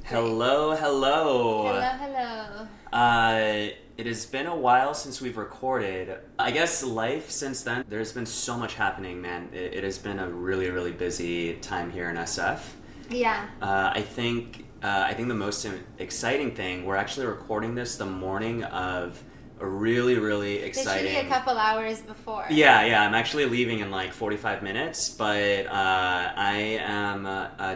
Hello, hello. Hello, hello. It has been a while since we've recorded. I guess life since then, there's been so much happening, man. It has been a really, really busy time here in SF. Yeah. I think the most exciting thing, we're actually recording this the morning of a really, really exciting... Literally a couple hours before. Yeah, I'm actually leaving in like 45 minutes, but I am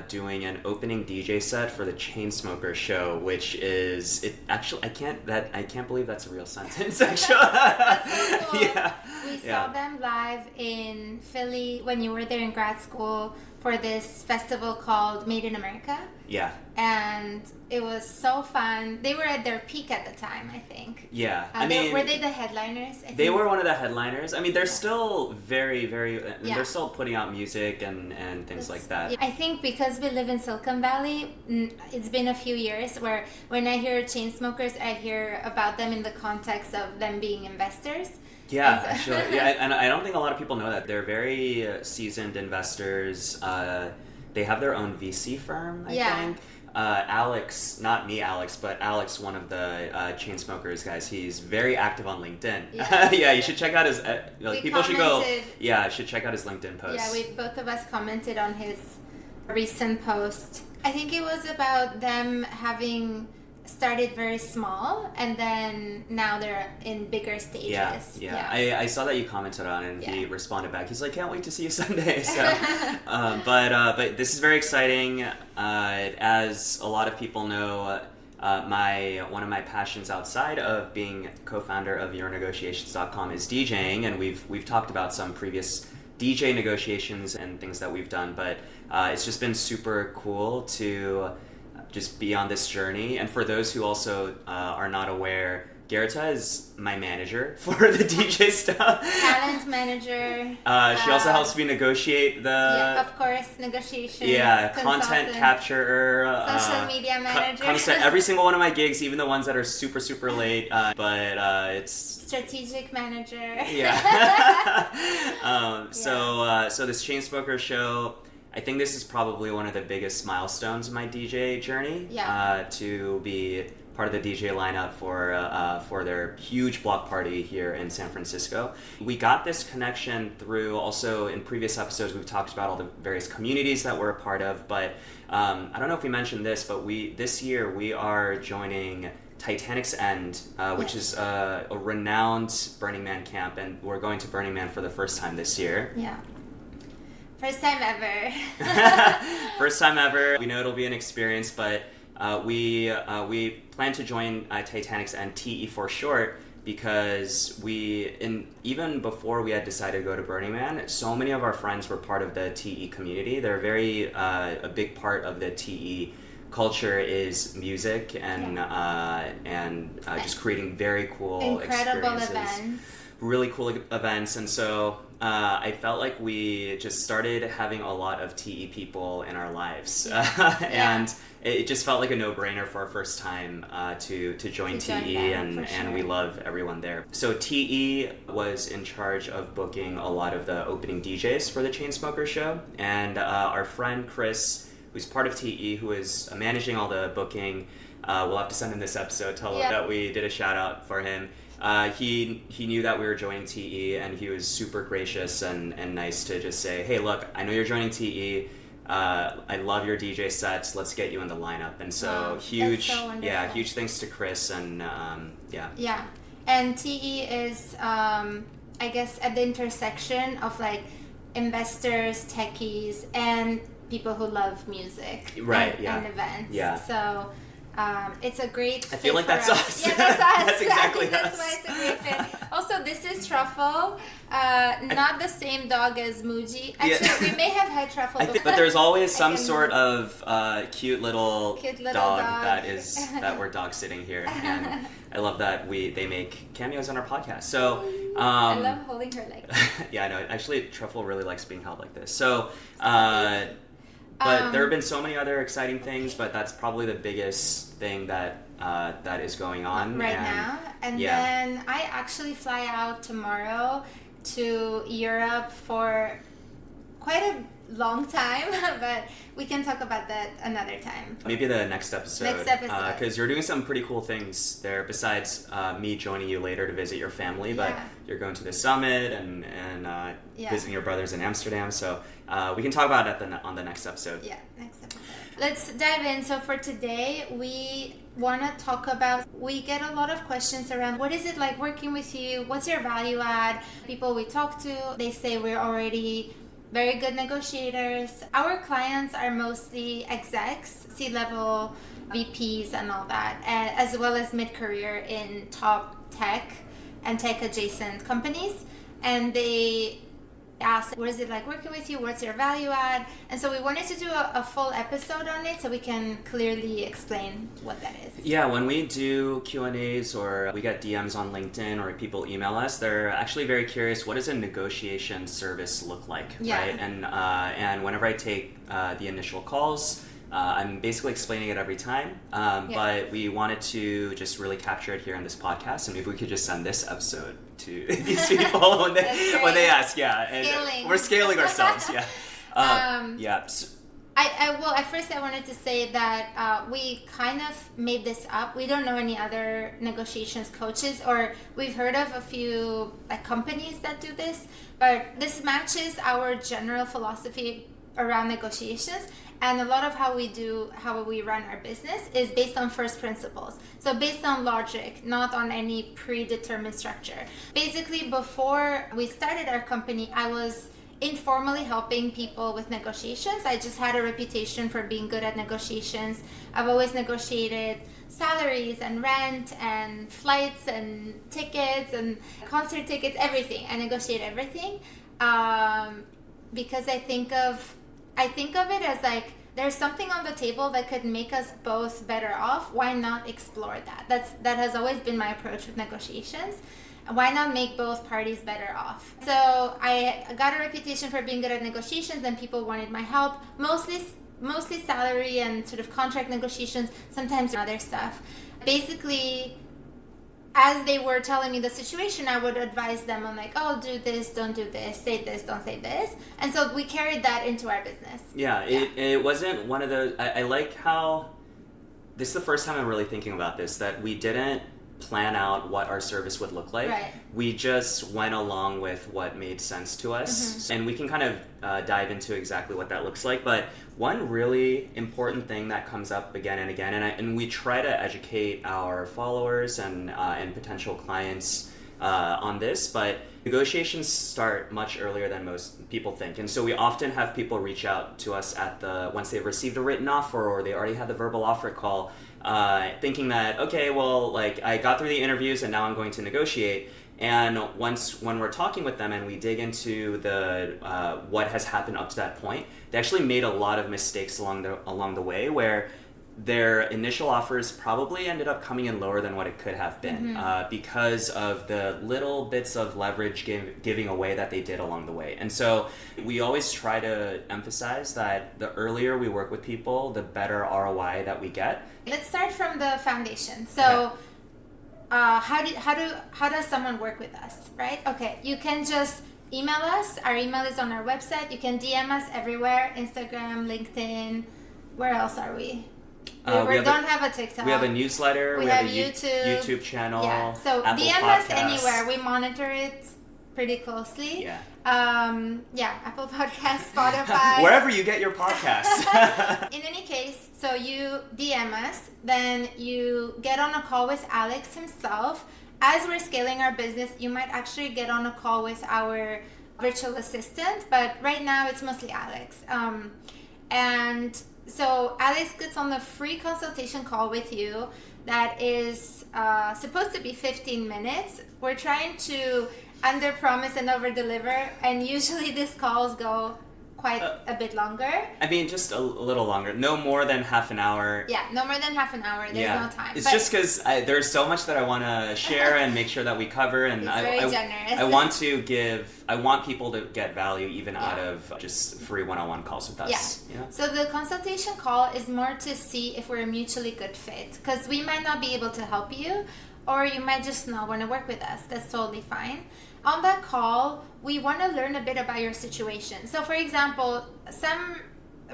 doing an opening DJ set for the Chainsmokers show, which is... I can't believe that's a real sentence, actually. That's so cool. Yeah. We saw them live in Philly when you were there in grad school for this festival called Made in America. Yeah. And it was so fun. They were at their peak at the time, I think. Yeah. Were they the headliners? They were one of the headliners. I mean, they're still very, very... Yeah. They're still putting out music and things like that. I think because we live in Silicon Valley, it's been a few years where when I hear Chainsmokers, I hear about them in the context of them being investors. Yeah, actually, and I don't think a lot of people know that. They're very seasoned investors. They have their own VC firm, I think. Alex, not me Alex, but Alex, one of the Chainsmokers guys, he's very active on LinkedIn. Yeah, yeah, you should check out his, people should go, should check out his LinkedIn posts. Yeah, both of us commented on his recent post. I think it was about them having started very small and then now they're in bigger stages. Yeah. I saw that you commented on it and he responded back. He's like, can't wait to see you Sunday. So, but this is very exciting. As a lot of people know, one of my passions outside of being co-founder of YourNegotiations.com is DJing, and we've talked about some previous DJ negotiations and things that we've done, but it's just been super cool to just be on this journey. And for those who also are not aware, Gerta is my manager for the DJ stuff. Talent manager. She also helps me negotiate of course, negotiations. Content capture. Social media manager. Comes to every single one of my gigs, even the ones that are super, super late. But it's... Strategic manager. So this Chainsmokers show, I think this is probably one of the biggest milestones in my DJ journey. To be part of the DJ lineup for their huge block party here in San Francisco. We got this connection through, also in previous episodes we've talked about all the various communities that we're a part of, but I don't know if we mentioned this, but this year we are joining Titanic's End, which is a renowned Burning Man camp, and we're going to Burning Man for the first time this year. Yeah. First time ever. First time ever. We know it'll be an experience, but we plan to join Titanic's End, TE for short, because even before we had decided to go to Burning Man, so many of our friends were part of the TE community. They're a big part of the TE culture is music and just creating very cool incredible experiences. Events. Really cool events, and so I felt like we just started having a lot of TE people in our lives, and it just felt like a no-brainer for our first time to join TE, and we love everyone there. So TE was in charge of booking a lot of the opening DJs for the Chainsmokers show, and our friend Chris, who's part of TE, who is managing all the booking, we'll have to send him this episode, tell him that we did a shout out for him. He knew that we were joining TE, and he was super gracious and nice to just say, hey, look, I know you're joining TE. I love your DJ sets. Let's get you in the lineup. And so huge thanks to Chris and Yeah, and TE is I guess at the intersection of like investors, techies, and people who love music. And events. Yeah. So. It's a great fit. I feel like that's us. Yeah, that's us. That's exactly us. That's why it's a great fit. Also, this is Truffle, not the same dog as Muji. Actually, we may have had Truffle before. But there's always some sort of cute little dog that we're dog sitting here, and I love that they make cameos on our podcast. So I love holding her like that. Yeah, I know. Actually, Truffle really likes being held like this. So. But there have been so many other exciting things, but that's probably the biggest thing that is going on right now. And then I actually fly out tomorrow to Europe for quite a long time, but we can talk about that another time. Maybe the next episode. Because you're doing some pretty cool things there besides me joining you later to visit your family, but you're going to the summit and visiting your brothers in Amsterdam. So we can talk about it on the next episode. Yeah, next episode. Let's dive in. So for today, we want to talk about, we get a lot of questions around what is it like working with you? What's your value add? People we talk to, they say we're already very good negotiators. Our clients are mostly execs, C-level VPs and all that, as well as mid-career in top tech and tech adjacent companies. And they ask, what is it like working with you? What's your value add? And so we wanted to do a full episode on it so we can clearly explain what that is. Yeah, when we do Q&As or we get DMs on LinkedIn or people email us, they're actually very curious, what does a negotiation service look like, right? And whenever I take the initial calls, I'm basically explaining it every time, but we wanted to just really capture it here in this podcast, and maybe we could just send this episode to these people when they ask. And we're scaling ourselves. First I wanted to say that we kind of made this up. We don't know any other negotiations coaches, or we've heard of a few companies that do this, but this matches our general philosophy around negotiations. And a lot of how we run our business is based on first principles. So based on logic, not on any predetermined structure. Basically, before we started our company, I was informally helping people with negotiations. I just had a reputation for being good at negotiations. I've always negotiated salaries and rent and flights and tickets and concert tickets, everything. I negotiate everything because I think of it as like, there's something on the table that could make us both better off. Why not explore that? That has always been my approach with negotiations. Why not make both parties better off? So I got a reputation for being good at negotiations, and people wanted my help. Mostly salary and sort of contract negotiations, sometimes other stuff. Basically, as they were telling me the situation, I would advise them on like, oh, do this, don't do this, say this, don't say this. And so we carried that into our business. It wasn't one of those, I like how, this is the first time I'm really thinking about this, that we didn't plan out what our service would look like. Right. We just went along with what made sense to us. And we can kind of dive into exactly what that looks like. But one really important thing that comes up again and again, and we try to educate our followers and potential clients on this, but negotiations start much earlier than most people think. And so we often have people reach out to us once they've received a written offer or they already had the verbal offer call, thinking that, okay, well, like I got through the interviews and now I'm going to negotiate. And when we're talking with them and we dig into the what has happened up to that point, they actually made a lot of mistakes along the way where their initial offers probably ended up coming in lower than what it could have been because of the little bits of leverage giving away that they did along the way. And so we always try to emphasize that the earlier we work with people, the better ROI that we get. Let's start from the foundation. So how does someone work with us, right? Okay, you can just email us. Our email is on our website. You can DM us everywhere, Instagram, LinkedIn. Where else are we? We don't have a TikTok. We have a newsletter. We have a YouTube channel. Yeah. So Apple DM Podcasts. us anywhere. We monitor it pretty closely. Yeah. Apple Podcasts, Spotify. Wherever you get your podcasts. In any case, so you DM us, then you get on a call with Alex himself. As we're scaling our business, you might actually get on a call with our virtual assistant, but right now it's mostly Alex. And so Alex gets on the free consultation call with you that is supposed to be 15 minutes. We're trying to under promise and over deliver, and usually these calls go quite a bit longer. I mean, just a little longer. No more than half an hour. Yeah, no more than half an hour. There's no time. It's just because there's so much that I want to share and make sure that we cover. And it's very generous. I want people to get value even out of just free one-on-one calls with us. Yeah. So the consultation call is more to see if we're a mutually good fit, because we might not be able to help you, or you might just not want to work with us. That's totally fine. On that call, we want to learn a bit about your situation. So for example, some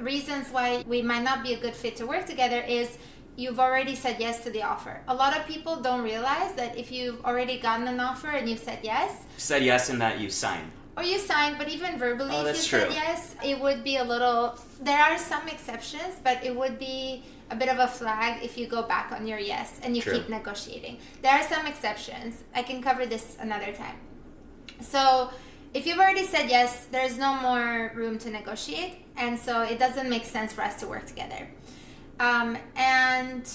reasons why we might not be a good fit to work together is you've already said yes to the offer. A lot of people don't realize that if you've already gotten an offer and you've said yes. Said yes in that you signed. Or you signed, but even verbally, if you true. said yes, it would be a little... There are some exceptions, but it would be a bit of a flag if you go back on your yes and you keep negotiating. There are some exceptions. I can cover this another time. So if you've already said yes, there's no more room to negotiate. And so it doesn't make sense for us to work together. And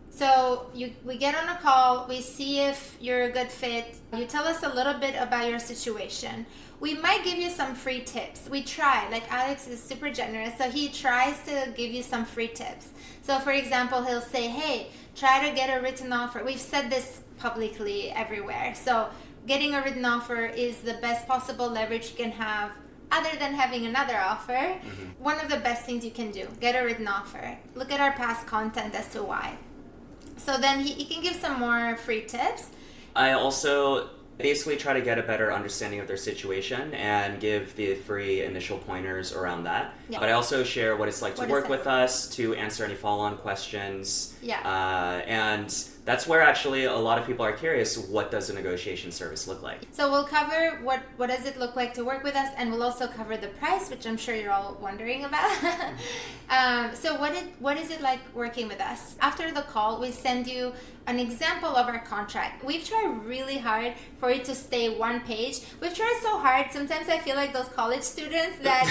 so we get on a call, we see if you're a good fit. You tell us a little bit about your situation. We might give you some free tips. We try. Like Alex is super generous, so he tries to give you some free tips. So for example, he'll say, hey, try to get a written offer. We've said this publicly everywhere. So getting a written offer is the best possible leverage you can have other than having another offer. Mm-hmm. One of the best things you can do, get a written offer. Look at our past content as to why. So then he can give some more free tips. I also basically try to get a better understanding of their situation and give the free initial pointers around that. Yeah. But I also share what it's like to work with us, to answer any follow-on questions. Yeah. And that's where actually a lot of people are curious, what does a negotiation service look like? So we'll cover what does it look like to work with us, and we'll also cover the price, which I'm sure you're all wondering about. So what is it like working with us? After the call, we send you an example of our contract. We've tried really hard for it to stay one page. We've tried so hard. Sometimes I feel like those college students that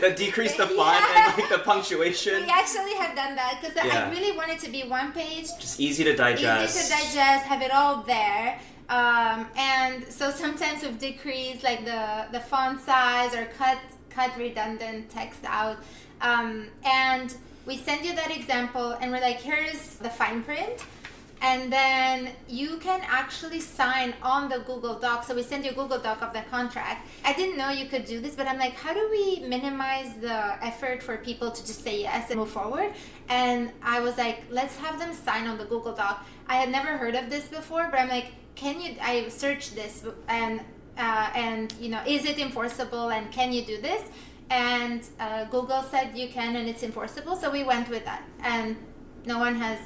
that decrease the font and like the punctuation. We actually have done that because I really want it to be one page. Just easy to digest. Have it all there. And so sometimes we've decreased like the font size or cut redundant text out. And we send you that example and we're like, here's the fine print. And then you can actually sign on the Google Doc. So we send you a Google Doc of the contract. I didn't know you could do this, but I'm like, how do we minimize the effort for people to just say yes and move forward? And I was like, let's have them sign on the Google Doc. I had never heard of this before, but I'm like, I searched this and you know, is it enforceable and can you do this? And Google said you can and it's enforceable. So we went with that and no one has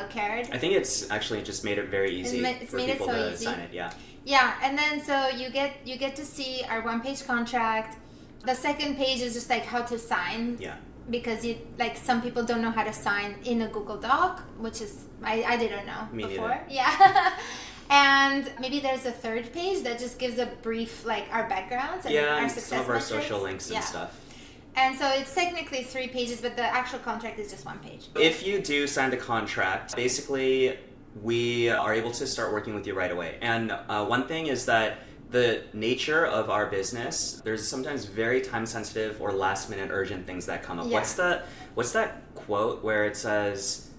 cared. I think it's actually just made it very easy for people to sign it. Yeah, and then so you get to see our one-page contract. The second page is just like how to sign. Yeah. Because some people don't know how to sign in a Google Doc, which is I didn't know before. Neither. Yeah. And maybe there's a third page that just gives a brief our backgrounds and our success some of our metrics. social links and stuff. And so it's technically 3 pages, but the actual contract is just 1 page. If you do sign the contract, basically we are able to start working with you right away. And one thing is that the nature of our business, there's sometimes very time-sensitive or last-minute urgent things that come up. Yeah. What's that quote where it says,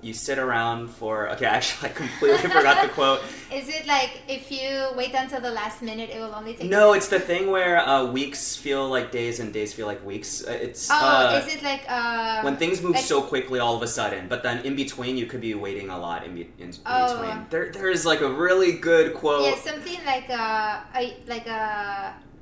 you sit around for... Okay, actually, I completely forgot the quote. Is it like, if you wait until the last minute, it will only take... No, it's the thing where weeks feel like days and days feel like weeks. It's is it like... when things move so quickly all of a sudden, but then in between, you could be waiting a lot in between. There is like a really good quote. Yeah, something like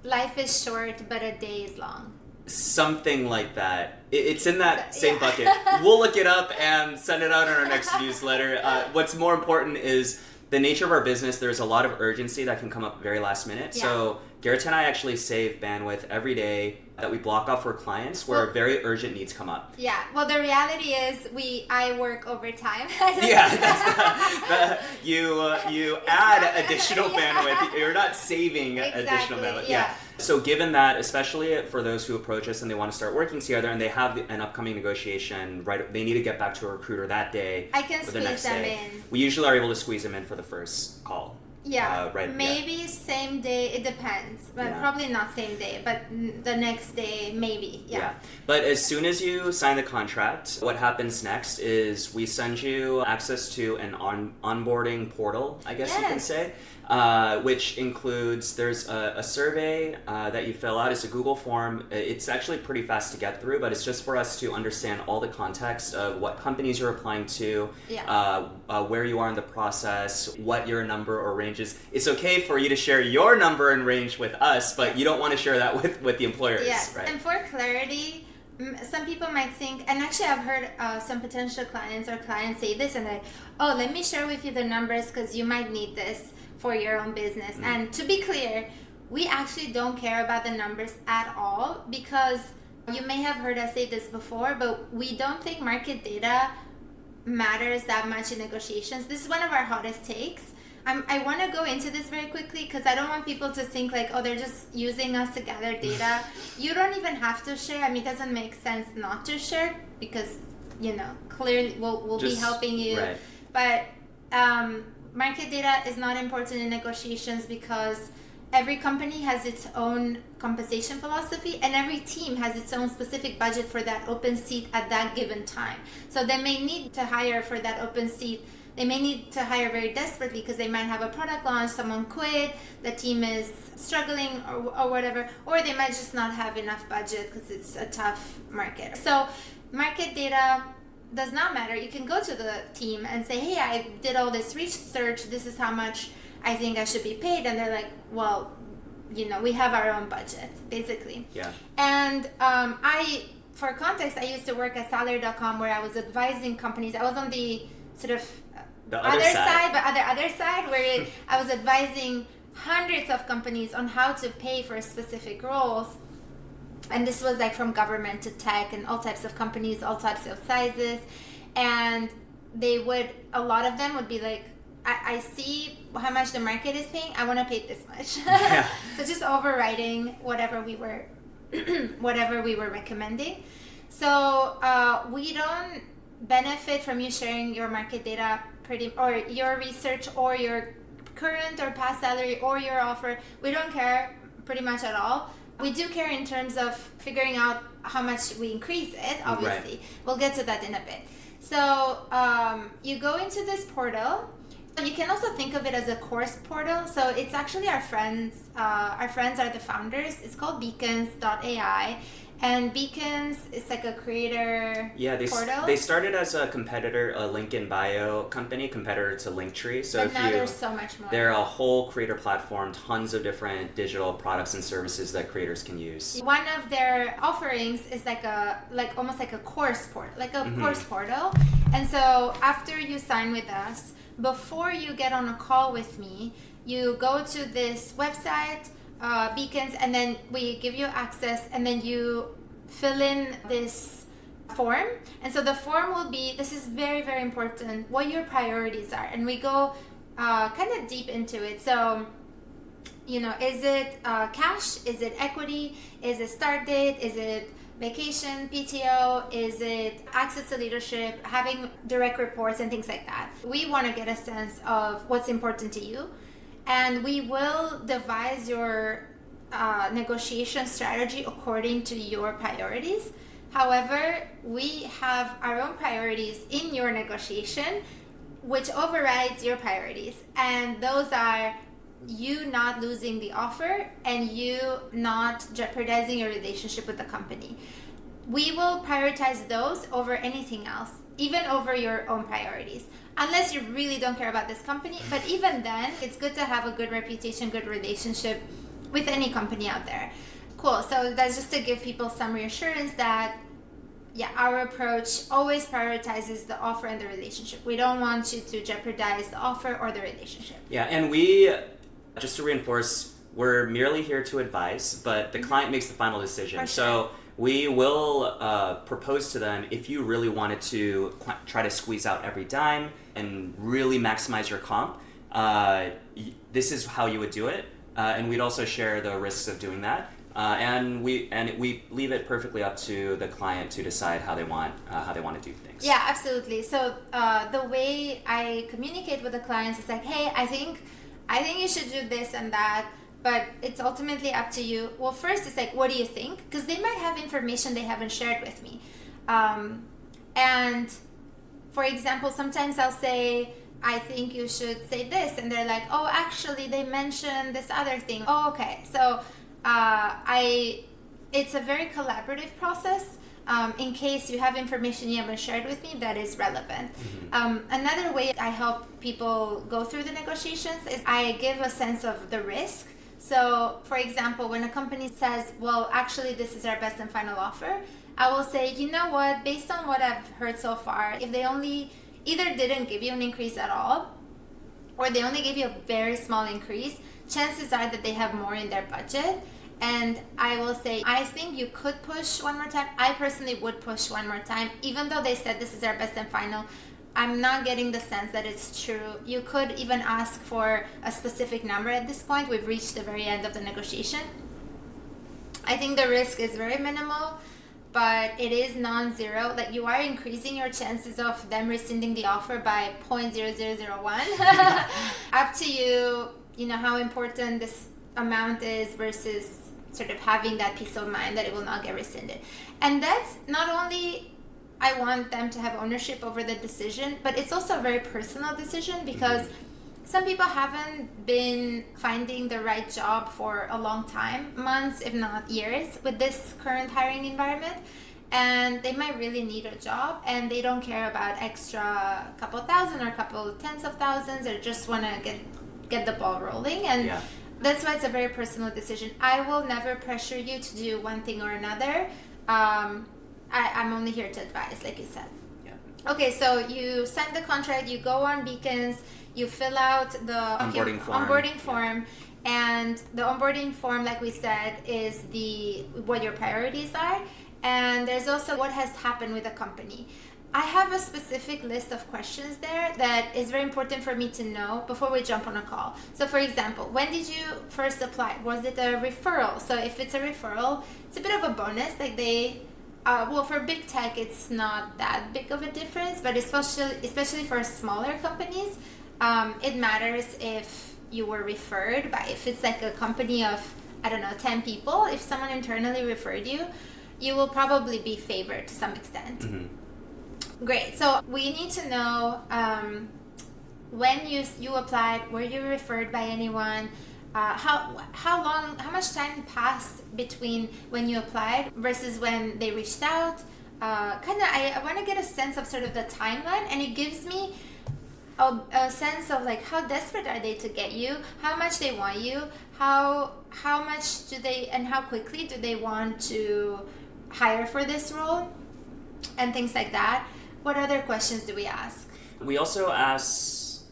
life is short, but a day is long. Something like that. It's in that same bucket. We'll look it up and send it out in our next newsletter. What's more important is the nature of our business. There's a lot of urgency that can come up very last minute. Yeah. So Garrett and I actually save bandwidth every day that we block off for clients where very urgent needs come up. Yeah. Well, the reality is I work overtime. Yeah. You add additional bandwidth. You're not saving additional bandwidth. Yeah. So given that, especially for those who approach us and they want to start working together and they have an upcoming negotiation, right? They need to get back to a recruiter that day. I can squeeze them in. We usually are able to squeeze them in for the first call. Yeah, maybe same day, it depends. But probably not same day, but the next day, maybe. Yeah. But as soon as you sign the contract, what happens next is we send you access to an onboarding portal, I guess you can say. which includes, there's a survey that you fill out. It's a Google form. It's actually pretty fast to get through, but it's just for us to understand all the context of what companies you're applying to, where you are in the process, what your number or range is. It's okay for you to share your number and range with us, but you don't want to share that with the employers. Yes, right? And for clarity, some people might think, and actually I've heard some potential clients or clients say this, and like, oh, let me share with you the numbers because you might need this for your own business. And to be clear, we actually don't care about the numbers at all, because you may have heard us say this before, but we don't think market data matters that much in negotiations. This is one of our hottest takes. I want to go into this very quickly because I don't want people to think like, oh, they're just using us to gather data. You don't even have to share. I mean, it doesn't make sense not to share because, clearly we'll be helping you. Right. But market data is not important in negotiations because every company has its own compensation philosophy and every team has its own specific budget for that open seat at that given time. So they may need to hire for that open seat. They may need to hire very desperately because they might have a product launch, someone quit, the team is struggling or whatever, or they might just not have enough budget because it's a tough market. So market data does not matter. You can go to the team and say, hey, I did all this research, this is how much I think I should be paid, and they're like, well, we have our own budget, basically. Yeah. And for context, I used to work at salary.com where I was advising companies. I was on the sort of the other side, but other side, where I was advising hundreds of companies on how to pay for specific roles. And this was like from government to tech and all types of companies, all types of sizes. And a lot of them would be like, I see how much the market is paying, I want to pay this much. Yeah. So just overriding whatever we were recommending. So we don't benefit from you sharing your market data or your research or your current or past salary or your offer. We don't care pretty much at all. We do care in terms of figuring out how much we increase it, obviously. Right. We'll get to that in a bit. So you go into this portal. You can also think of it as a course portal. So it's actually our friends. Our friends are the founders. It's called Beacons.ai. And Beacons is like a creator portal. They started as a competitor, a link in bio company, competitor to Linktree. So but now there's so much more. They're a whole creator platform, tons of different digital products and services that creators can use. One of their offerings is almost like a course portal, course portal. And so after you sign with us, before you get on a call with me, you go to this website, Beacons, and then we give you access, and then you fill in this form. And so the form will be, this is very, very important, what your priorities are. And we go kind of deep into it. So, is it cash? Is it equity? Is it start date? Is it vacation, PTO? Is it access to leadership, having direct reports and things like that? We want to get a sense of what's important to you. And we will devise your negotiation strategy according to your priorities. However, we have our own priorities in your negotiation, which overrides your priorities. And those are you not losing the offer and you not jeopardizing your relationship with the company. We will prioritize those over anything else, even over your own priorities. Unless you really don't care about this company. But even then, it's good to have a good reputation, good relationship with any company out there. Cool. So that's just to give people some reassurance that, our approach always prioritizes the offer and the relationship. We don't want you to jeopardize the offer or the relationship. Yeah, and we, just to reinforce, we're merely here to advise, but the client makes the final decision. For sure. So we will propose to them, if you really wanted to try to squeeze out every dime and really maximize your comp, this is how you would do it. And we'd also share the risks of doing that. And we leave it perfectly up to the client to decide how they want to do things. Yeah, absolutely. So the way I communicate with the clients is like, hey, I think you should do this and that, but it's ultimately up to you. Well, first it's like, what do you think? Because they might have information they haven't shared with me. And for example, sometimes I'll say, I think you should say this. And they're like, oh, actually, they mentioned this other thing. Oh, okay. So it's a very collaborative process. In case you have information you haven't shared with me that is relevant. Another way I help people go through the negotiations is I give a sense of the risk. So, for example, when a company says, well, actually, this is our best and final offer, I will say, you know what, based on what I've heard so far, if they only either didn't give you an increase at all, or they only gave you a very small increase, chances are that they have more in their budget. And I will say, I think you could push one more time. I personally would push one more time, even though they said this is our best and final. I'm not getting the sense that it's true. You could even ask for a specific number at this point. We've reached the very end of the negotiation. I think the risk is very minimal, but it is non-zero. Like, you are increasing your chances of them rescinding the offer by 0.0001. Up to you, you know, how important this amount is versus sort of having that peace of mind that it will not get rescinded. And that's not only I want them to have ownership over the decision, but it's also a very personal decision, because some people haven't been finding the right job for a long time, months if not years, with this current hiring environment, and they might really need a job and they don't care about extra couple thousand or couple tens of thousands, or just want to get the ball rolling. And that's why it's a very personal decision. I will never pressure you to do one thing or another. I'm only here to advise, like you said. Okay, so you sign the contract, you go on Beacons, you fill out the onboarding form, and the onboarding form, like we said, is what your priorities are, and there's also what has happened with the company. I have a specific list of questions there that is very important for me to know before we jump on a call. So, for example, when did you first apply? Was it a referral? So if it's a referral, it's a bit of a bonus. Like well, for big tech, it's not that big of a difference, but especially for smaller companies, it matters if you were referred by, if it's like a company of, I don't know, 10 people, if someone internally referred you, you will probably be favored to some extent. Great. So we need to know when you applied, were you referred by anyone? How much time passed between when you applied versus when they reached out? I want to get a sense of sort of the timeline, and it gives me a sense of like how desperate are they to get you, how much they want you, how much do they, and how quickly do they want to hire for this role, and things like that. What other questions do we ask? We also ask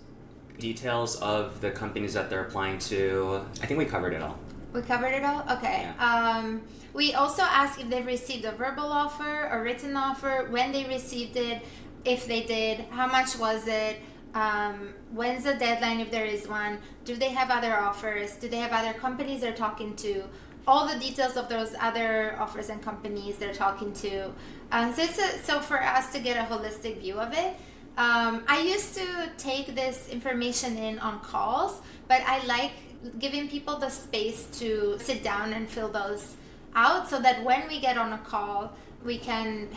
details of the companies that they're applying to. I think we covered it all. We covered it all? Okay. Yeah. We also ask if they've received a verbal offer, a written offer, when they received it, if they did, how much was it, when's the deadline if there is one, do they have other offers, do they have other companies they're talking to, all the details of those other offers and companies they're talking to. So for us to get a holistic view of it, I used to take this information in on calls, but I like giving people the space to sit down and fill those out so that when we get on a call, we can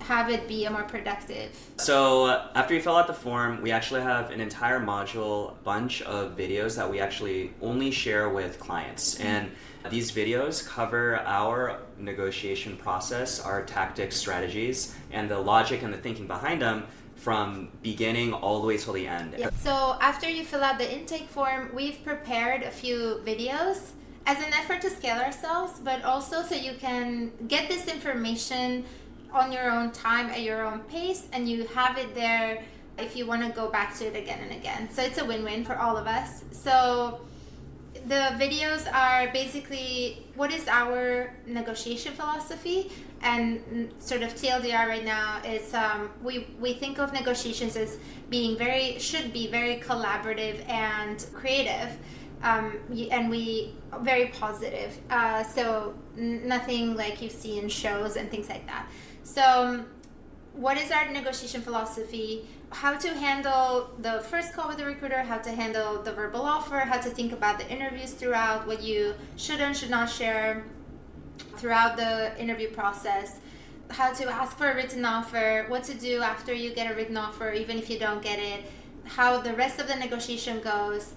have it be a more productive. So after you fill out the form, we actually have an entire module, bunch of videos that we actually only share with clients. And these videos cover our negotiation process, our tactics, strategies, and the logic and the thinking behind them from beginning all the way till the end. Yeah. So after you fill out the intake form, we've prepared a few videos as an effort to scale ourselves, but also so you can get this information on your own time at your own pace, and you have it there if you want to go back to it again and again. So it's a win-win for all of us. So the videos are basically what is our negotiation philosophy, and sort of TLDR right now is we think of negotiations as should be very collaborative and creative. And we very positive. So nothing like you see in shows and things like that. So what is our negotiation philosophy? How to handle the first call with the recruiter, how to handle the verbal offer, how to think about the interviews throughout, what you should and should not share throughout the interview process, how to ask for a written offer, what to do after you get a written offer, even if you don't get it, how the rest of the negotiation goes,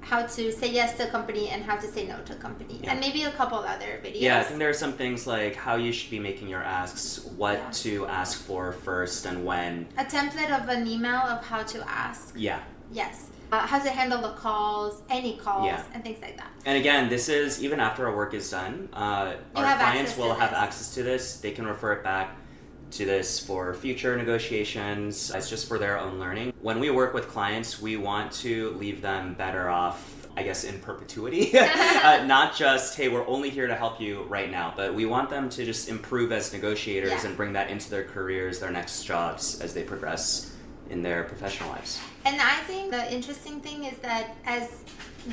how to say yes to a company and how to say no to a company, and maybe a couple other videos. Yeah, I think there are some things like how you should be making your asks, what to ask for first and when. A template of an email of how to ask. Yeah. Yes. How to handle the calls, any calls, and things like that. And again, this is even after our work is done. Our clients will have access to this. They can refer it back to this for future negotiations. It's just for their own learning. When we work with clients, we want to leave them better off, I guess, in perpetuity. Not just, hey, we're only here to help you right now, but we want them to just improve as negotiators and bring that into their careers, their next jobs as they progress in their professional lives. And I think the interesting thing is that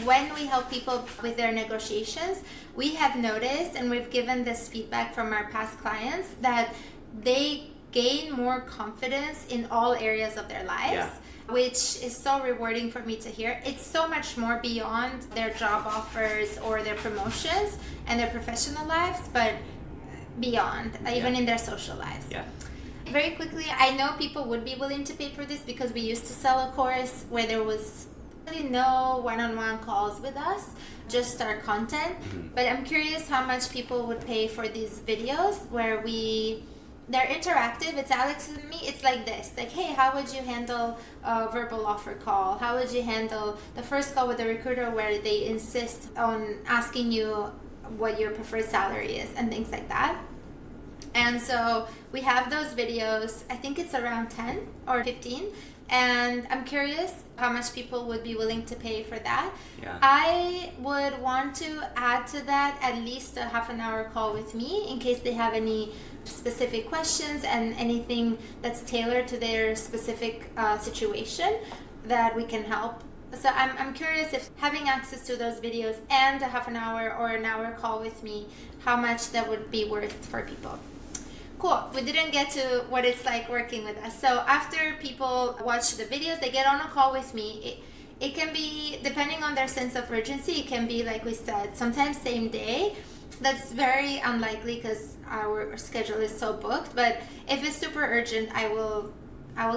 when we help people with their negotiations, we have noticed, and we've given this feedback from our past clients, that they gain more confidence in all areas of their lives, which is so rewarding for me to hear. It's so much more beyond their job offers or their promotions and their professional lives, but beyond, even in their social lives. Yeah. Very quickly, I know people would be willing to pay for this because we used to sell a course where there was really no one-on-one calls with us, just our content. But I'm curious how much people would pay for these videos where they're interactive. It's Alex and me. It's like this. Like, hey, how would you handle a verbal offer call? How would you handle the first call with a recruiter where they insist on asking you what your preferred salary is and things like that? And so we have those videos. I think it's around 10 or 15. And I'm curious how much people would be willing to pay for that. Yeah. I would want to add to that at least a half an hour call with me in case they have any specific questions and anything that's tailored to their specific situation that we can help. So I'm curious if having access to those videos and a half an hour or an hour call with me, how much that would be worth for people. Cool. We didn't get to what it's like working with us. So after people watch the videos, they get on a call with me. It can be, depending on their sense of urgency, it can be, like we said, sometimes same day. That's very unlikely because our schedule is so booked. But if it's super urgent, I will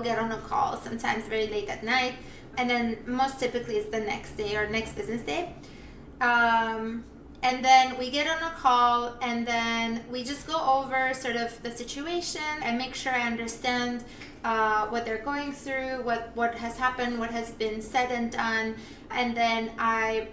get on a call, sometimes very late at night. And then most typically it's the next day or next business day. And then we get on a call and then we just go over sort of the situation and make sure I understand what they're going through, what has happened, what has been said and done. And then I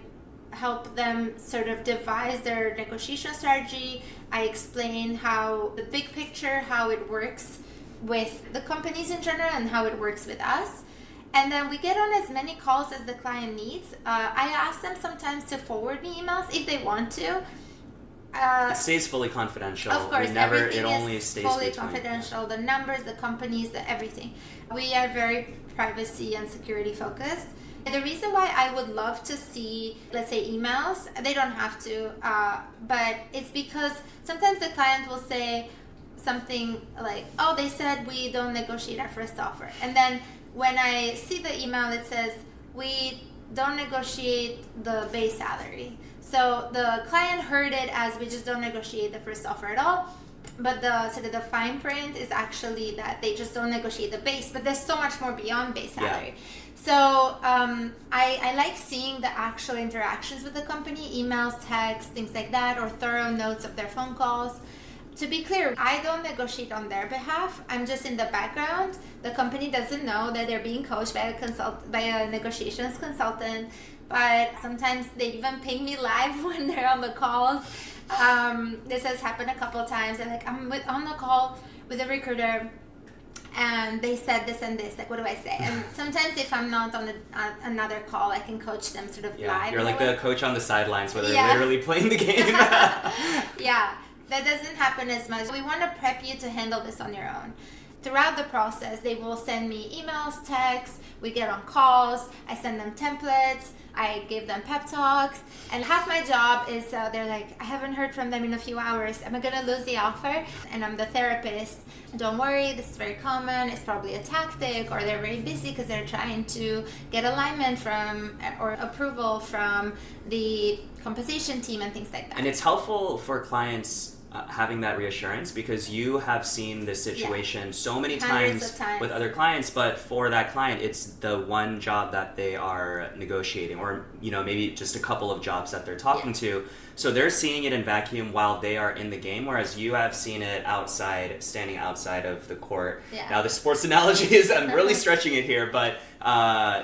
help them sort of devise their negotiation strategy. I explain how the big picture, how it works with the companies in general and how it works with us. And then we get on as many calls as the client needs. I ask them sometimes to forward me emails if they want to. It stays fully confidential. Of course, it only stays fully confidential. The numbers, the companies, everything. We are very privacy and security focused. And the reason why I would love to see, let's say, emails, they don't have to, but it's because sometimes the client will say something like, oh, they said we don't negotiate our first offer. And then when I see the email, it says, we don't negotiate the base salary. So the client heard it as we just don't negotiate the first offer at all. But the sort of the fine print is actually that they just don't negotiate the base. But there's so much more beyond base salary. Yeah. So I like seeing the actual interactions with the company, emails, texts, things like that, or thorough notes of their phone calls. To be clear, I don't negotiate on their behalf. I'm just in the background. The company doesn't know that they're being coached by a negotiations consultant. But sometimes they even ping me live when they're on the calls. This has happened a couple of times. They're like, I'm on the call with a recruiter, and they said this and this. Like, what do I say? And sometimes if I'm not on another call, I can coach them sort of live. You're like the coach on the sidelines where they're literally playing the game. Yeah. That doesn't happen as much. We want to prep you to handle this on your own. Throughout the process, they will send me emails, texts, we get on calls, I send them templates, I give them pep talks, and half my job is they're like, I haven't heard from them in a few hours, am I going to lose the offer? And I'm the therapist. Don't worry, this is very common, it's probably a tactic, or they're very busy because they're trying to get alignment from or approval from the compensation team and things like that. And it's helpful for clients having that reassurance, because you have seen this situation so many Hundreds times with other clients, but for that client, it's the one job that they are negotiating, or maybe just a couple of jobs that they're talking to. So they're seeing it in vacuum while they are in the game, whereas you have seen it outside, standing outside of the court. Now, the sports analogy is, I'm really stretching it here, but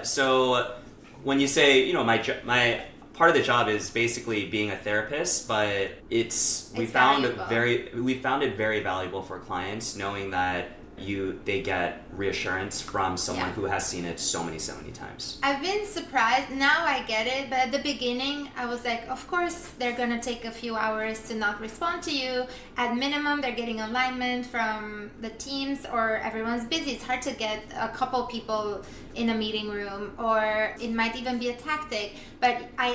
so when you say, my part of the job is basically being a therapist, but we found it very valuable for clients knowing that they get reassurance from someone who has seen it so many times. I've been surprised. Now I get it, but at the beginning I was like, of course they're gonna take a few hours to not respond to you. At minimum, they're getting alignment from the teams, or everyone's busy. It's hard to get a couple people in a meeting room, or it might even be a tactic. But I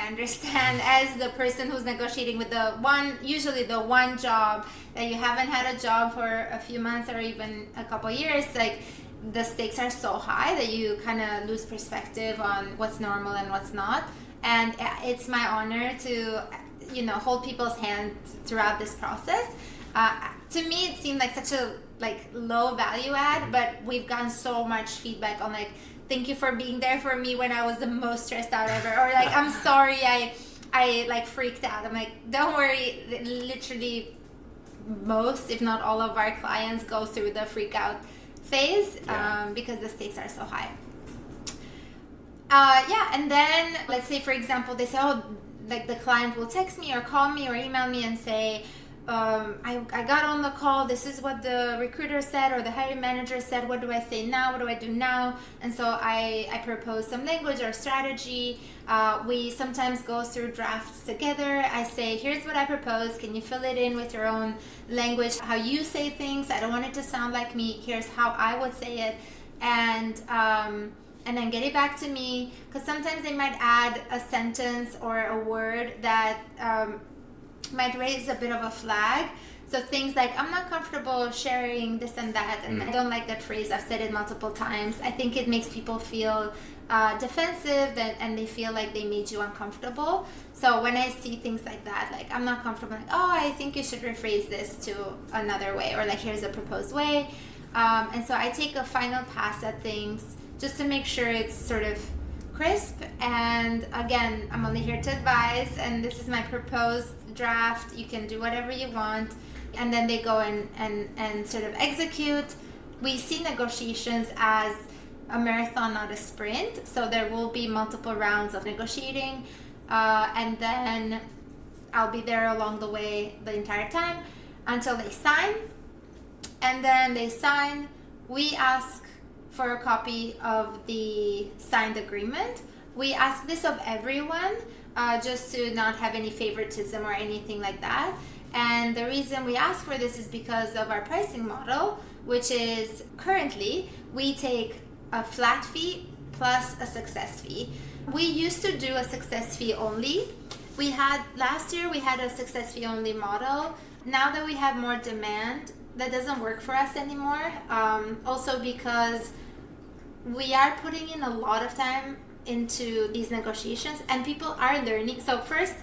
understand, as the person who's negotiating with usually the one job that you haven't had a job for a few months or even a couple years, like the stakes are so high that you kind of lose perspective on what's normal and what's not. And it's my honor to hold people's hand throughout this process. To me, it seemed like such a low value add, but we've gotten so much feedback on thank you for being there for me when I was the most stressed out ever, or I'm sorry I freaked out. I'm like, don't worry, literally most, if not all of our clients go through the freak out phase because the stakes are so high. And then let's say, for example, they say, the client will text me or call me or email me and say, I got on the call, this is what the recruiter said or the hiring manager said, what do I say now, what do I do now? And so I propose some language or strategy. We sometimes go through drafts together. I say, here's what I propose, can you fill it in with your own language, how you say things, I don't want it to sound like me, here's how I would say it. And then get it back to me, because sometimes they might add a sentence or a word that might raise a bit of a flag. So things like, I'm not comfortable sharing this and that, and I don't like that phrase, I've said it multiple times. I think it makes people feel defensive, and they feel like they made you uncomfortable. So when I see things like that, I'm not comfortable, I think you should rephrase this to another way, or here's a proposed way. And so I take a final pass at things just to make sure it's sort of crisp. And again, I'm only here to advise, and this is my proposed draft. You can do whatever you want. And then they go and sort of execute. We see negotiations as a marathon, not a sprint. So there will be multiple rounds of negotiating. And then I'll be there along the way the entire time until they sign. And then they sign. We ask for a copy of the signed agreement. We ask this of everyone, just to not have any favoritism or anything like that. And the reason we ask for this is because of our pricing model, which is currently we take a flat fee plus a success fee. We used to do a success fee only. Last year we had a success fee only model. Now that we have more demand, that doesn't work for us anymore. Also because we are putting in a lot of time into these negotiations, and people are learning. So first,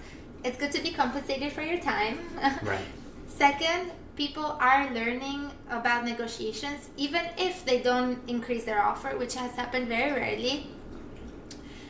it's good to be compensated for your time. Right. Second, people are learning about negotiations, even if they don't increase their offer, which has happened very rarely.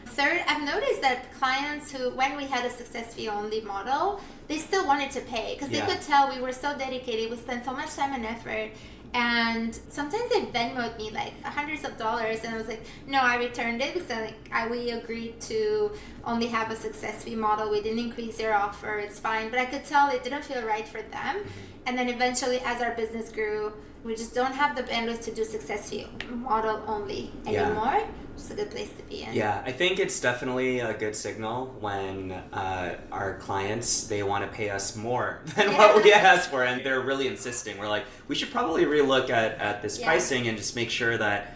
Third, I've noticed that clients who, when we had a success fee only model, they still wanted to pay, because they could tell we were so dedicated, we spent so much time and effort. And sometimes they Venmoed me hundreds of dollars, and I was like, no, I returned it because we agreed to only have a success fee model. We didn't increase their offer, it's fine. But I could tell it didn't feel right for them. And then eventually, as our business grew, we just don't have the bandwidth to do success fee model only anymore. It's a good place to be in. Yeah, I think it's definitely a good signal when our clients, they want to pay us more than what we ask for, and they're really insisting. We're like, we should probably relook at this pricing and just make sure that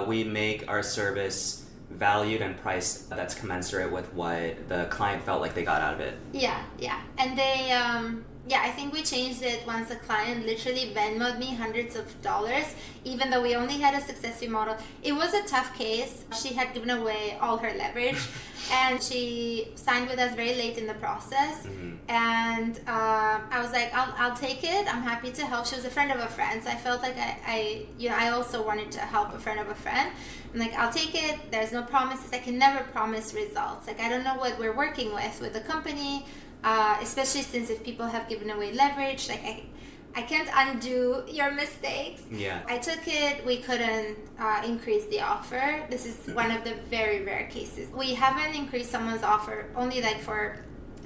we make our service valued and priced that's commensurate with what the client felt like they got out of it. Yeah. And they Yeah, I think we changed it once a client literally Venmoed me hundreds of dollars, even though we only had a success fee model. It was a tough case. She had given away all her leverage, and she signed with us very late in the process. And I was like, I'll take it. I'm happy to help. She was a friend of a friend, so I felt like I also wanted to help a friend of a friend. I'm like, I'll take it. There's no promises. I can never promise results. Like, I don't know what we're working with the company. Especially since if people have given away leverage, like I can't undo your mistakes. Yeah. I took it. We couldn't increase the offer. This is one of the very rare cases. We haven't increased someone's offer only like for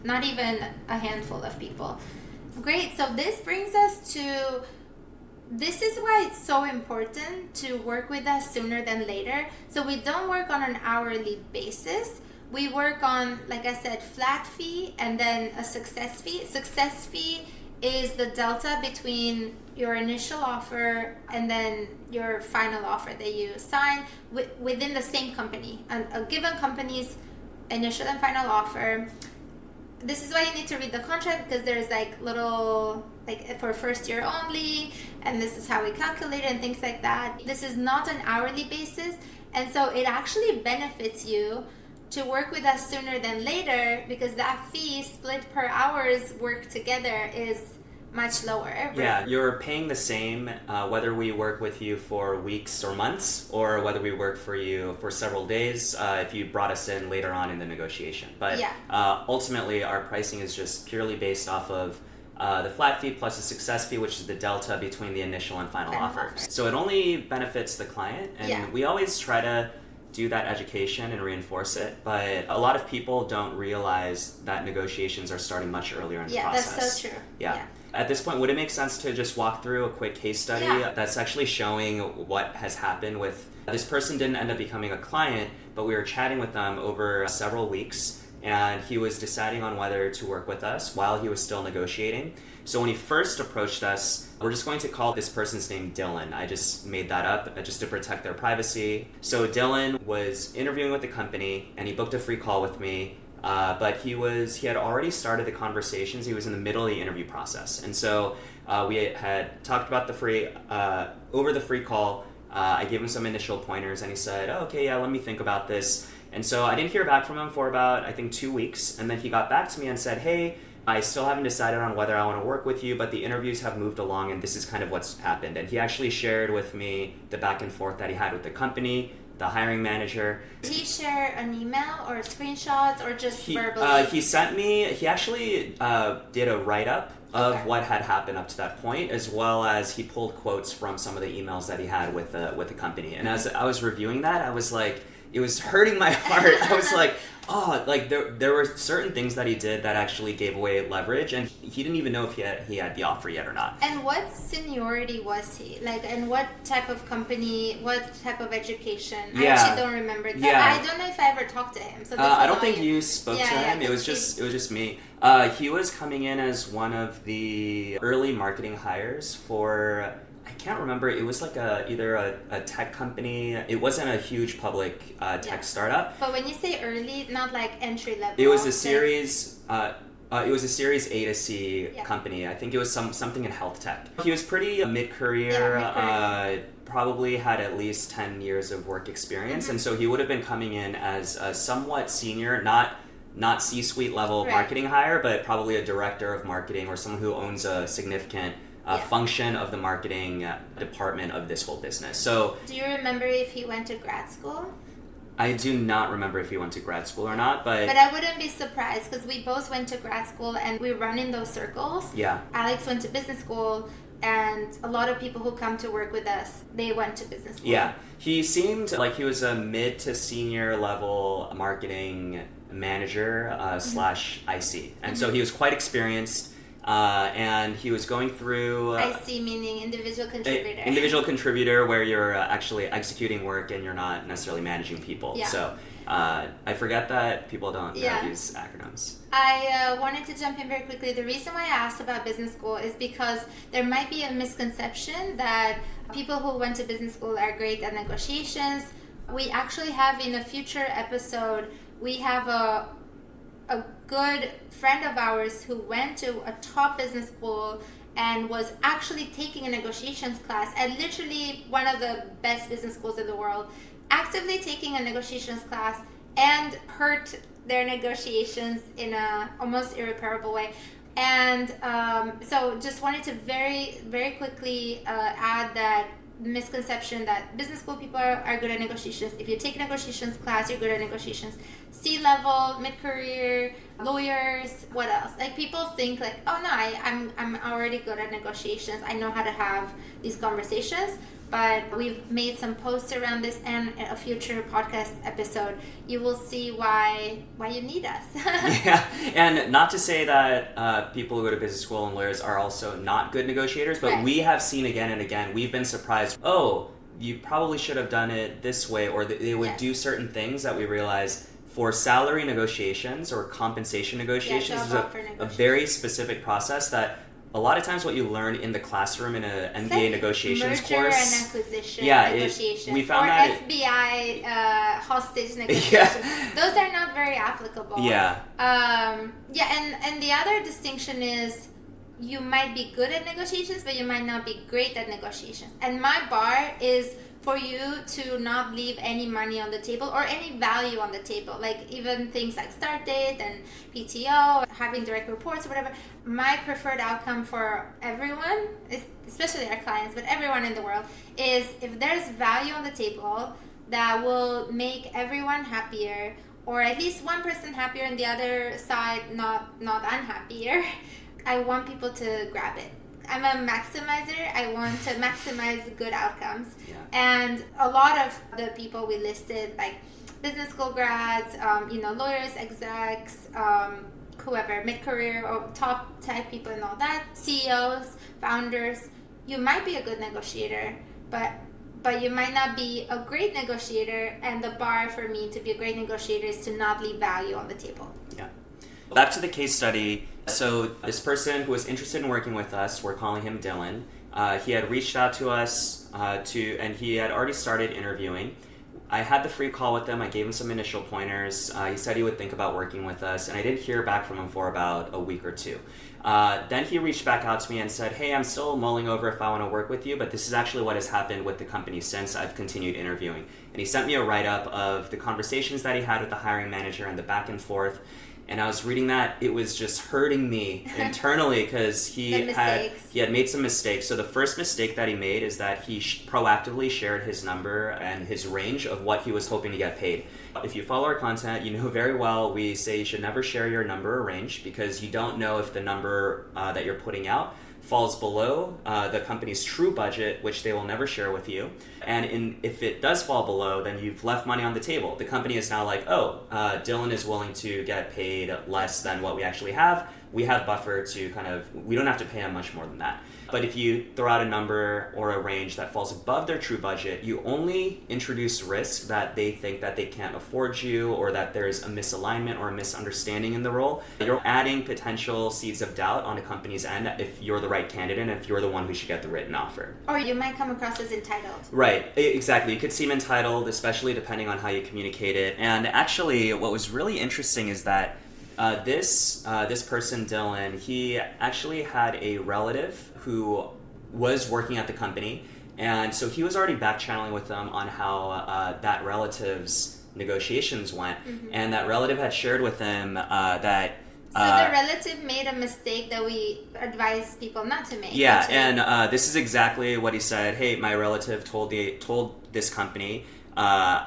not even a handful of people. Great. So this brings us to, this is why it's so important to work with us sooner than later. So we don't work on an hourly basis. We work on, like I said, flat fee and then a success fee. Success fee is the delta between your initial offer and then your final offer that you sign within the same company. A given company's initial and final offer. This is why you need to read the contract, because there's like little, like for first year only, and this is how we calculate it and things like that. This is not an hourly basis, and so it actually benefits you to work with us sooner than later, because that fee split per hours work together is much lower. Yeah, you're paying the same whether we work with you for weeks or months, or whether we work for you for several days if you brought us in later on in the negotiation. But ultimately, our pricing is just purely based off of the flat fee plus the success fee, which is the delta between the initial and final offer. So it only benefits the client, and we always try to do that education and reinforce it, but a lot of people don't realize that negotiations are starting much earlier in the process. Yeah, that's so true. Yeah. At this point, would it make sense to just walk through a quick case study that's actually showing what has happened with this person? Didn't end up becoming a client, but we were chatting with them over several weeks, and he was deciding on whether to work with us while he was still negotiating. So when he first approached us, we're just going to call this person's name Dylan. I just made that up just to protect their privacy. So Dylan was interviewing with the company, and he booked a free call with me. But he had already started the conversations. He was in the middle of the interview process. And so we had talked about over the free call. I gave him some initial pointers, and he said, oh, okay, yeah, let me think about this. And so I didn't hear back from him for about, I think, 2 weeks. And then he got back to me and said, hey, I still haven't decided on whether I want to work with you, but the interviews have moved along, and this is kind of what's happened. And he actually shared with me the back and forth that he had with the company, the hiring manager. Did he share an email or screenshots or just verbally? He actually did a write-up of what had happened up to that point, as well as he pulled quotes from some of the emails that he had with the company. And as I was reviewing that, I was like, it was hurting my heart. I was like, oh, like there were certain things that he did that actually gave away leverage, and he didn't even know if he had the offer yet or not. And what seniority was he? Like, and what type of company, what type of education? I actually don't remember. I don't know if I ever talked to him. So I don't think you spoke to him. It was just me. He was coming in as one of the early marketing hires for, I can't remember, it was like either a tech company. It wasn't a huge public tech startup. But when you say early, not like entry level. It was a series Series A to C company. I think it was something in health tech. He was pretty mid-career. Probably had at least 10 years of work experience, and so he would have been coming in as a somewhat senior, not C-suite level marketing hire, but probably a director of marketing or someone who owns a significant function of the marketing department of this whole business. So, do you remember if he went to grad school? I do not remember if he went to grad school or not, but I wouldn't be surprised, because we both went to grad school and we run in those circles. Yeah. Alex went to business school, and a lot of people who come to work with us, they went to business school. Yeah. He seemed like he was a mid to senior level marketing manager slash IC. And so he was quite experienced. And he was going through... IC meaning individual contributor. Individual contributor, where you're actually executing work and you're not necessarily managing people. Yeah. So I forget that people don't use acronyms. I wanted to jump in very quickly. The reason why I asked about business school is because there might be a misconception that people who went to business school are great at negotiations. We actually have, in a future episode, we have a a good friend of ours who went to a top business school and was actually taking a negotiations class at literally one of the best business schools in the world, actively taking a negotiations class, and hurt their negotiations in a almost irreparable way. And so just wanted to very, very quickly add that misconception that business school people are good at negotiations. If you take a negotiations class, you're good at negotiations. C-level, mid-career, lawyers, what else? Like, people think like, oh no, I'm already good at negotiations. I know how to have these conversations. But we've made some posts around this, and a future podcast episode, you will see why you need us. Yeah, and not to say that people who go to business school and lawyers are also not good negotiators, but we have seen again and again, we've been surprised, oh, you probably should have done it this way, or they would do certain things that we realize for salary negotiations or compensation negotiations is a very specific process that a lot of times what you learn in the classroom in an MBA negotiations merger course. And acquisition negotiations. We found or that FBI hostage negotiations. Those are not very applicable. Yeah. And the other distinction is you might be good at negotiations, but you might not be great at negotiations. And my bar is for you to not leave any money on the table or any value on the table, like even things like start date and PTO, having direct reports or whatever. My preferred outcome for everyone, especially our clients, but everyone in the world, is if there's value on the table that will make everyone happier, or at least one person happier and the other side not unhappier, I want people to grab it. I'm a maximizer. I want to maximize good outcomes. Yeah. And a lot of the people we listed, like business school grads, lawyers, execs, whoever, mid-career or top tech people and all that, CEOs, founders, you might be a good negotiator, but you might not be a great negotiator, and the bar for me to be a great negotiator is to not leave value on the table. Yeah. Back to the case study. So this person who was interested in working with us, we're calling him Dylan. He had reached out to us and he had already started interviewing. I had the free call with him. I gave him some initial pointers. He said he would think about working with us, and I didn't hear back from him for about a week or two. Then he reached back out to me and said, hey, I'm still mulling over if I want to work with you, but this is actually what has happened with the company since I've continued interviewing. And he sent me a write-up of the conversations that he had with the hiring manager and the back and forth. And I was reading that, it was just hurting me internally because he had made some mistakes. So the first mistake that he made is that he proactively shared his number and his range of what he was hoping to get paid. If you follow our content, you know very well we say you should never share your number or range because you don't know if the number that you're putting out falls below the company's true budget, which they will never share with you. And if it does fall below, then you've left money on the table. The company is now like, Dylan is willing to get paid less than what we actually have. We have buffer to we don't have to pay him much more than that. But if you throw out a number or a range that falls above their true budget, you only introduce risk that they think that they can't afford you or that there's a misalignment or a misunderstanding in the role. You're adding potential seeds of doubt on a company's end if you're the right candidate and if you're the one who should get the written offer. Or you might come across as entitled. Right, exactly. You could seem entitled, especially depending on how you communicate it. And actually, what was really interesting is that this person, Dylan, he actually had a relative who was working at the company, and so he was already back channeling with them on how that relative's negotiations went, and that relative had shared with him that so the relative made a mistake that we advise people not to make. Yeah, and this is exactly what he said. Hey, my relative told this company.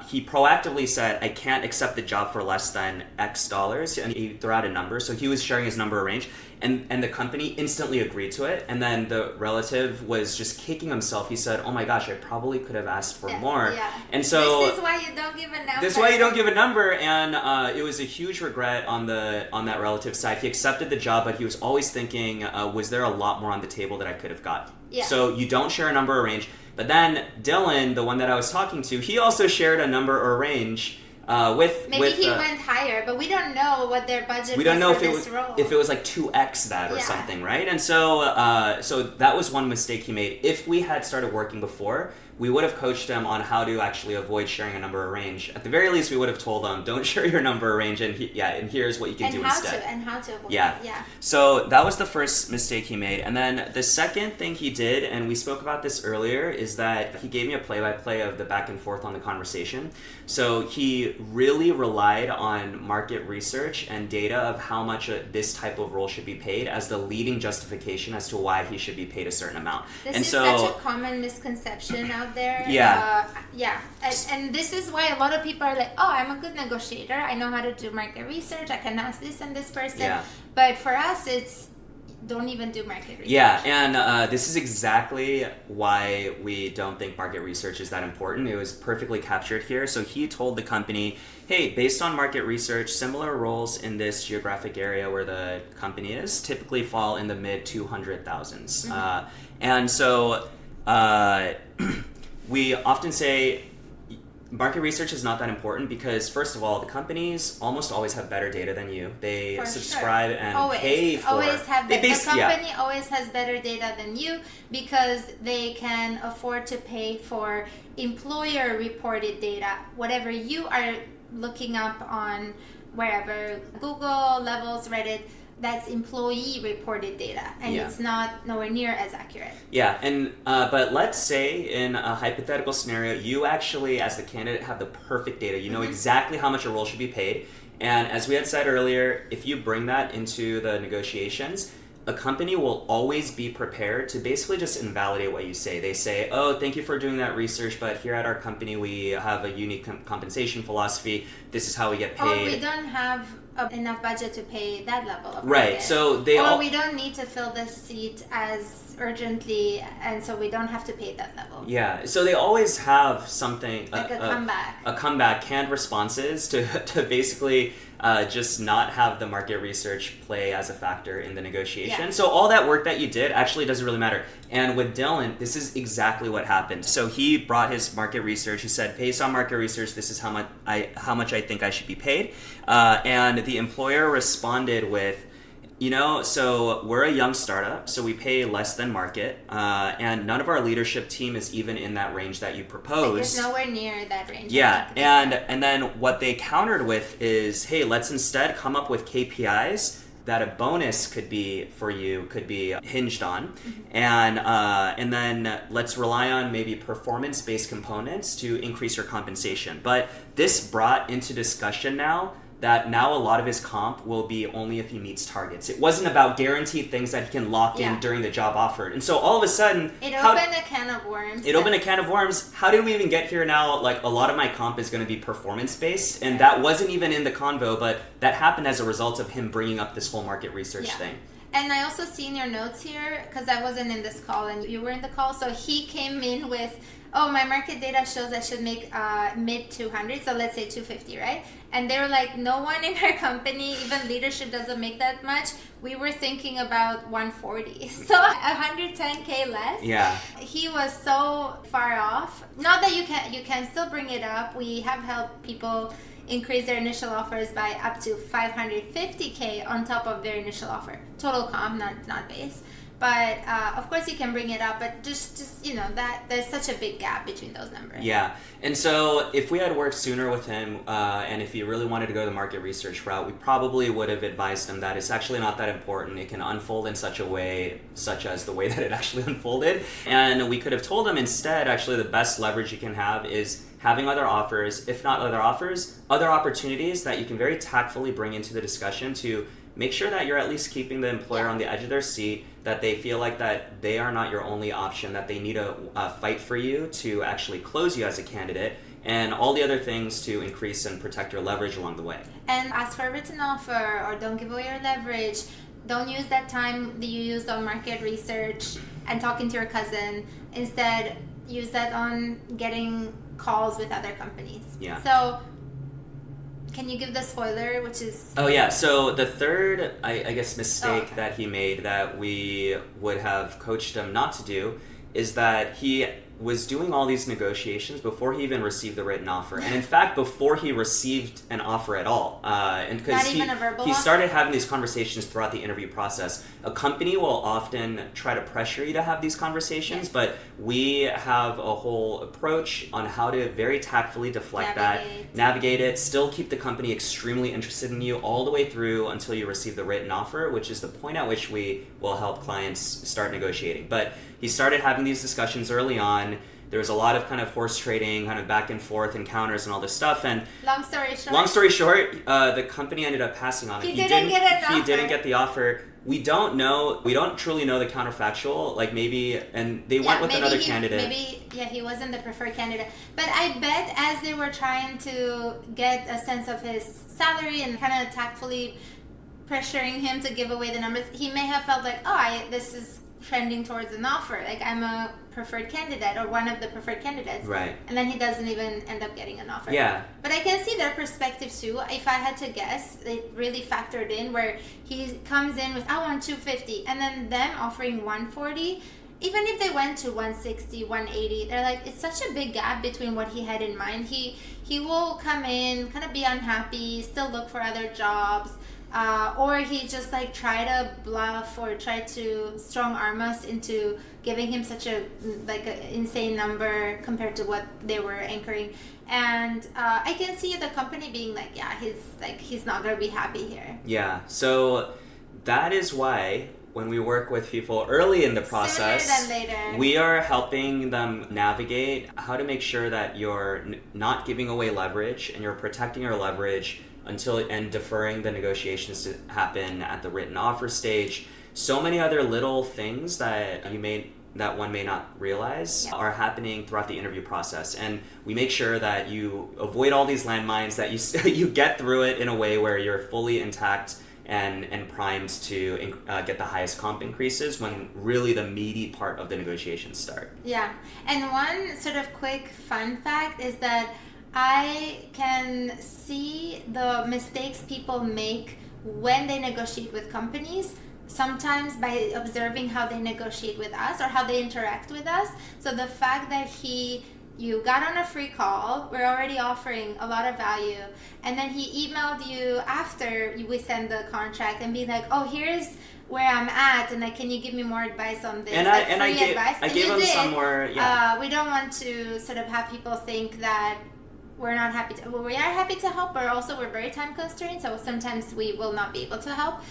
He proactively said, I can't accept the job for less than X dollars, and he threw out a number, so he was sharing his number or range, and the company instantly agreed to it, and then the relative was just kicking himself. He said, oh my gosh, I probably could have asked for more. Yeah. And so this is why you don't give a number. This is why you don't give a number, and it was a huge regret on that relative's side. He accepted the job, but he was always thinking, was there a lot more on the table that I could have got? Yeah. So you don't share a number or range. But then Dylan, the one that I was talking to, he also shared a number or range Maybe he went higher, but we don't know what their budget we don't was know for if this role. If it was like 2x that or something, right? And so that was one mistake he made. If we had started working before, we would have coached him on how to actually avoid sharing a number or range. At the very least, we would have told him, don't share your number or range, and here's what you can do instead. And how to avoid it. Yeah. So that was the first mistake he made. And then the second thing he did, and we spoke about this earlier, is that he gave me a play-by-play of the back and forth on the conversation. So he really relied on market research and data of how much this type of role should be paid as the leading justification as to why he should be paid a certain amount. This is such a common misconception out there. And this is why a lot of people are like, oh, I'm a good negotiator. I know how to do market research. I can ask this and this person. Yeah. But for us, it's don't even do market research. Yeah, and this is exactly why we don't think market research is that important. It was perfectly captured here. So he told the company, hey, based on market research, similar roles in this geographic area where the company is typically fall in the mid 200,000s. Mm-hmm. And so we often say market research is not that important because, first of all, the companies almost always have better data than you. They subscribe and pay for... The company always has better data than you because they can afford to pay for employer-reported data. Whatever you are looking up on wherever, Google, Levels, Reddit, that's employee-reported data, and it's not nowhere near as accurate. Yeah, and but let's say in a hypothetical scenario, you actually, as the candidate, have the perfect data. You know exactly how much a role should be paid, and as we had said earlier, if you bring that into the negotiations, a company will always be prepared to basically just invalidate what you say. They say, oh, thank you for doing that research, but here at our company, we have a unique compensation philosophy. This is how we get paid. Or we don't have enough budget to pay that level of right. So we don't need to fill this seat as urgently, and so we don't have to pay that level. Yeah. So they always have something like a comeback, canned responses to basically just not have the market research play as a factor in the negotiation. Yeah. So all that work that you did actually doesn't really matter. And with Dylan, this is exactly what happened. So he brought his market research. He said, based on market research, this is how much I think I should be paid. And the employer responded with, so we're a young startup, so we pay less than market, and none of our leadership team is even in that range that you proposed. Like it's nowhere near that range. Yeah, and then what they countered with is, hey, let's instead come up with KPIs that a bonus could be hinged on, and then let's rely on maybe performance-based components to increase your compensation. But this brought into discussion now a lot of his comp will be only if he meets targets. It wasn't about guaranteed things that he can lock in during the job offered. And so all of a sudden... It opened a can of worms. Opened a can of worms. How did we even get here now? Like, a lot of my comp is going to be performance-based, and that wasn't even in the convo, but that happened as a result of him bringing up this whole market research thing. And I also see in your notes here, because I wasn't in this call and you were in the call, so he came in with, my market data shows I should make mid 200, so let's say 250, right? And they were like, no one in our company, even leadership doesn't make that much. We were thinking about 140. So 110K less. Yeah. He was so far off. Not that you can still bring it up. We have helped people increase their initial offers by up to 550K on top of their initial offer. Total comp, not base. But of course you can bring it up, but just that there's such a big gap between those numbers. Yeah, and so if we had worked sooner with him, and if he really wanted to go the market research route, we probably would have advised him that it's actually not that important. It can unfold in such as the way that it actually unfolded. And we could have told him instead, actually the best leverage you can have is having other offers, if not other offers, other opportunities that you can very tactfully bring into the discussion to make sure that you're at least keeping the employer on the edge of their seat, that they feel like that they are not your only option, that they need to fight for you to actually close you as a candidate, and all the other things to increase and protect your leverage along the way. And ask for a written offer, or don't give away your leverage. Don't use that time that you used on market research and talking to your cousin. Instead, use that on getting calls with other companies. Yeah. So, can you give the spoiler, which is... Oh, yeah. So the third, I guess, mistake that he made that we would have coached him not to do is that he was doing all these negotiations before he even received the written offer, and in fact before he received an offer at all. And because he started having these conversations throughout the interview process. A company will often try to pressure you to have these conversations, but we have a whole approach on how to very tactfully deflect navigate it, still keep the company extremely interested in you all the way through until you receive the written offer, which is the point at which we will help clients start negotiating. But he started having these discussions early on. There was a lot of kind of horse trading, kind of back and forth encounters and all this stuff. And long story short, the company ended up passing on it. He didn't get the offer. We don't know. We don't truly know the counterfactual. Like and they went with another candidate. He wasn't the preferred candidate. But I bet as they were trying to get a sense of his salary and kind of tactfully pressuring him to give away the numbers, he may have felt like, this is trending towards an offer. Like, I'm a preferred candidate or one of the preferred candidates. Right. And then he doesn't even end up getting an offer. Yeah. But I can see their perspective too. If I had to guess, it really factored in where he comes in with, I want 250, and then them offering 140. Even if they went to 160, 180, they're like, it's such a big gap between what he had in mind. He will come in, kind of be unhappy, still look for other jobs. Or he just like try to bluff or try to strong arm us into giving him such a insane number compared to what they were anchoring. And I can see the company being like, he's not gonna be happy here. Yeah. So that is why when we work with people early in the process, sooner than later, we are helping them navigate how to make sure that you're not giving away leverage and you're protecting your leverage and deferring the negotiations to happen at the written offer stage. So many other little things that one may not realize are happening throughout the interview process, and we make sure that you avoid all these landmines, that you get through it in a way where you're fully intact and primed to get the highest comp increases when really the meaty part of the negotiations start. Yeah, and one sort of quick fun fact is that I can see the mistakes people make when they negotiate with companies, sometimes by observing how they negotiate with us or how they interact with us. So the fact that you got on a free call, we're already offering a lot of value, and then he emailed you after we send the contract and be like, oh, here's where I'm at, and can you give me more advice on this? I gave him some more. Yeah. We don't want to sort of have people think that we're not happy to. Well, we are happy to help, but also we're very time constrained, so sometimes we will not be able to help.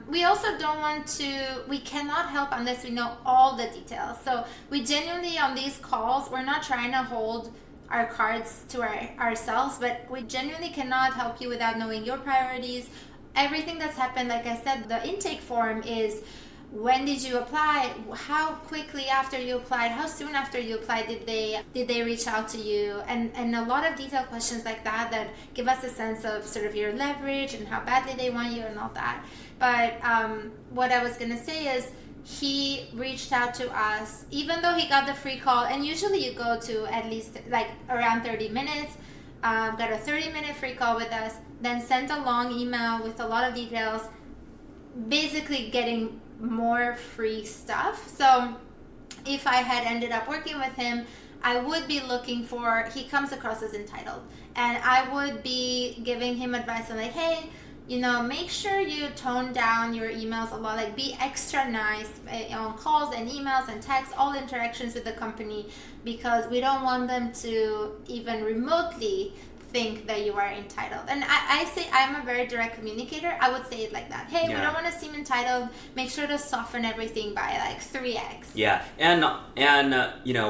We also don't want to. We cannot help unless we know all the details. So we genuinely on these calls, we're not trying to hold our cards to ourselves, but we genuinely cannot help you without knowing your priorities. Everything that's happened, like I said, the intake form is when did you apply, how quickly after you applied, how soon after you applied did they reach out to you, and a lot of detailed questions like that give us a sense of sort of your leverage and how badly they want you and all that. But what I was gonna say is he reached out to us even though he got the free call, and usually you go to at least like around 30 minutes, got a 30-minute free call with us, then sent a long email with a lot of details, basically getting more free stuff. So if I had ended up working with him, I would be looking for, he comes across as entitled, and I would be giving him advice on like, hey, make sure you tone down your emails a lot, like be extra nice on calls and emails and texts, all interactions with the company, because we don't want them to even remotely think that you are entitled. And I say I'm a very direct communicator. I would say it like that. Hey, we don't want to seem entitled. Make sure to soften everything by like 3x. Yeah, and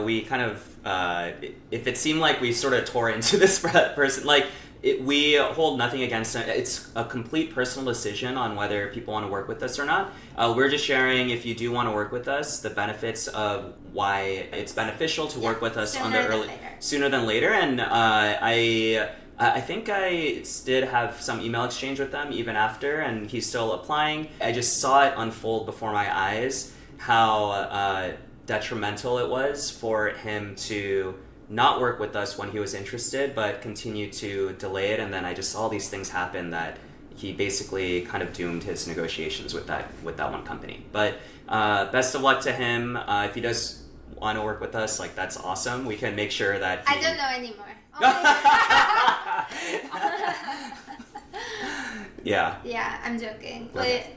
we kind of if it seemed like we sort of tore into this person, like we hold nothing against it. It's a complete personal decision on whether people want to work with us or not. We're just sharing, if you do want to work with us, the benefits of why it's beneficial to work with us sooner than later. And I think I did have some email exchange with them even after, and he's still applying. I just saw it unfold before my eyes, how detrimental it was for him to not work with us when he was interested, but continue to delay it. And then I just saw these things happen that he basically kind of doomed his negotiations with that one company. But best of luck to him. If he does want to work with us, like that's awesome. We can make sure that I don't know anymore. Yeah. Yeah, I'm joking. Okay.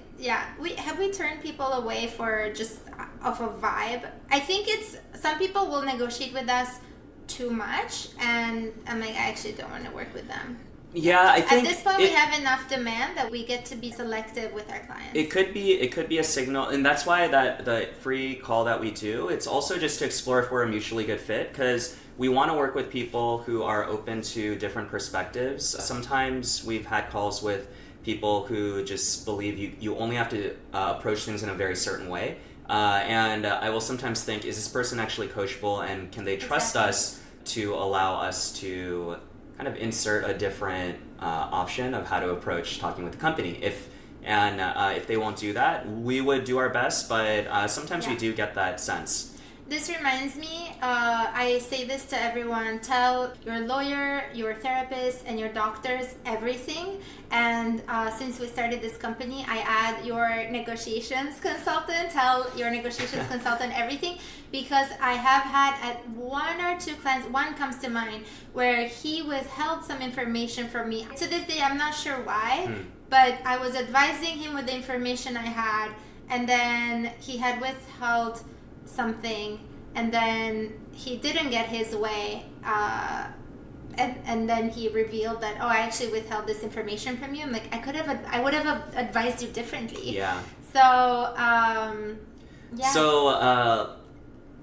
We turned people away for just of a vibe. I think it's some people will negotiate with us too much, and I'm like, I actually don't want to work with them. Yeah, I think at this point we have enough demand that we get to be selective with our clients. It could be a signal, and that's why the free call that we do, it's also just to explore if we're a mutually good fit, because we want to work with people who are open to different perspectives. Sometimes we've had calls with people who just believe you only have to approach things in a very certain way. And I will sometimes think, is this person actually coachable, and can they trust us to allow us to kind of insert a different option of how to approach talking with the company. If they won't do that, we would do our best, but sometimes we do get that sense. This reminds me, I say this to everyone, tell your lawyer, your therapist, and your doctors everything. And since we started this company, I add your negotiations consultant, tell your negotiations consultant everything, because I have had at one or two clients, one comes to mind, where he withheld some information from me. To this day, I'm not sure why, but I was advising him with the information I had, and then he had withheld something, and then he didn't get his way, and then he revealed that, I actually withheld this information from you. I'm like, I would have advised you differently. Yeah. So So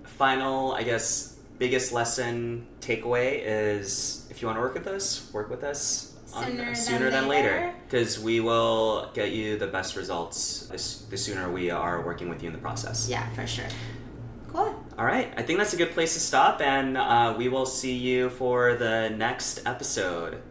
final, I guess, biggest lesson takeaway is, if you want to work with us sooner than later, because we will get you the best results the sooner we are working with you in the process. Yeah, for sure. Cool. All right. I think that's a good place to stop, and we will see you for the next episode.